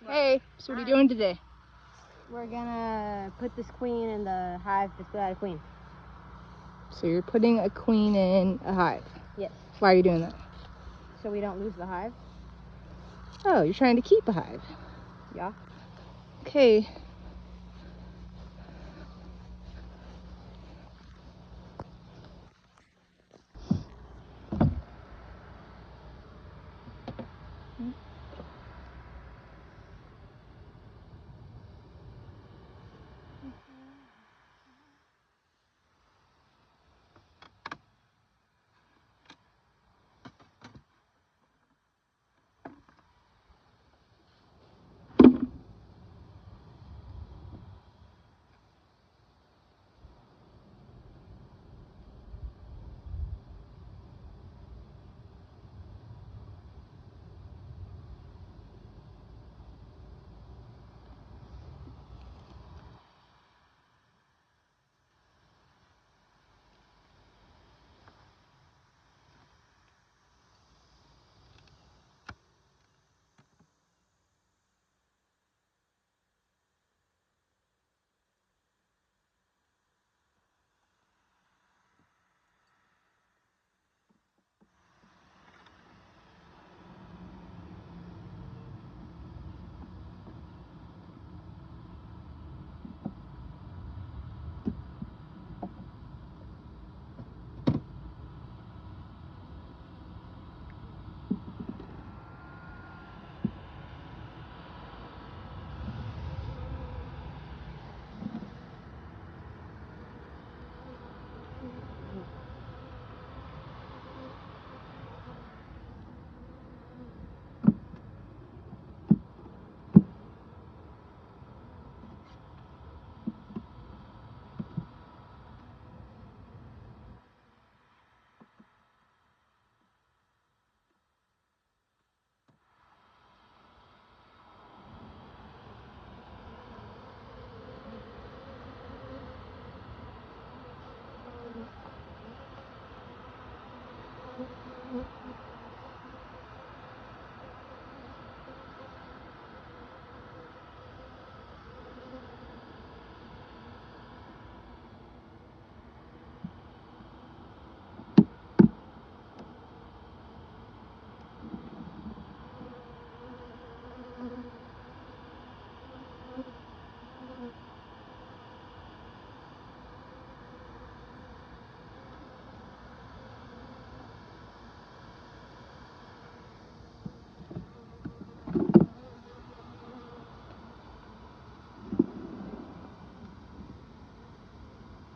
Hey, so what are you doing today? We're gonna put this queen in the hive that's without a queen. So you're putting a queen in a hive? Yes. Why are you doing that? So we don't lose the hive. Oh, you're trying to keep a hive? Yeah. Okay.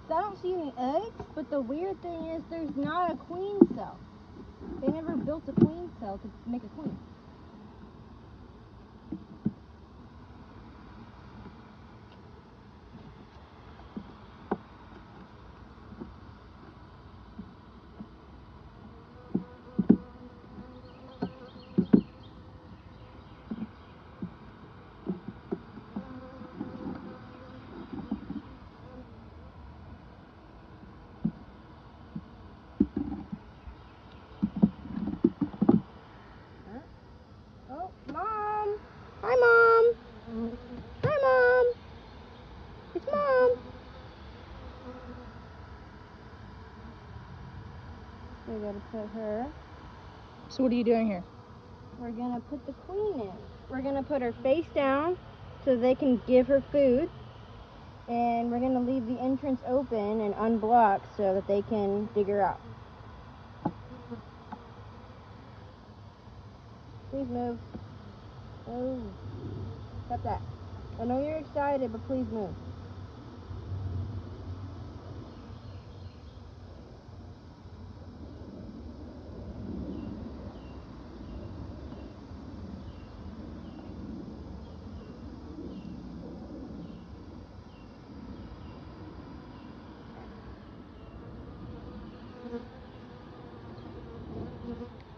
I don't see any eggs, but the weird thing is there's not a queen cell. They never built a queen cell to make a queen. Oh, Mom! Hi, Mom! Hi, Mom! It's Mom! We gotta put her. So what are you doing here? We're gonna put the queen in. We're gonna put her face down so they can give her food. And we're gonna leave the entrance open and unblocked so that they can dig her out. Please move. Oh, stop that. I know you're excited, but please move.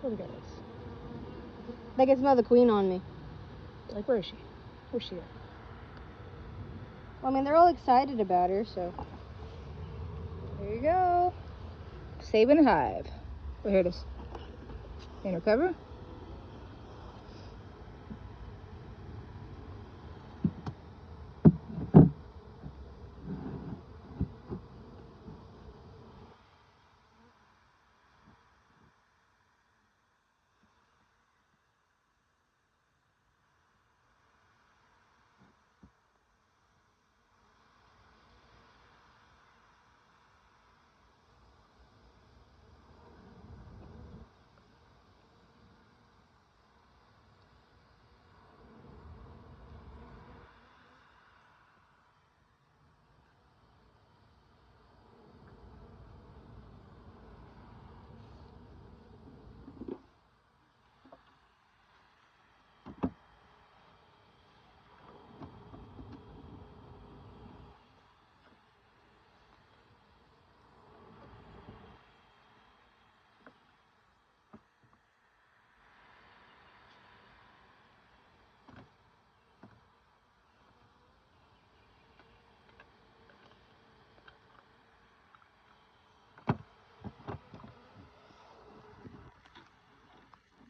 Look at this. They can smell the queen on me. Like, where is she? Where's she at? Well, I mean, they're all excited about her, so. There you go. Saving a hive. Oh, here it is. In her cover.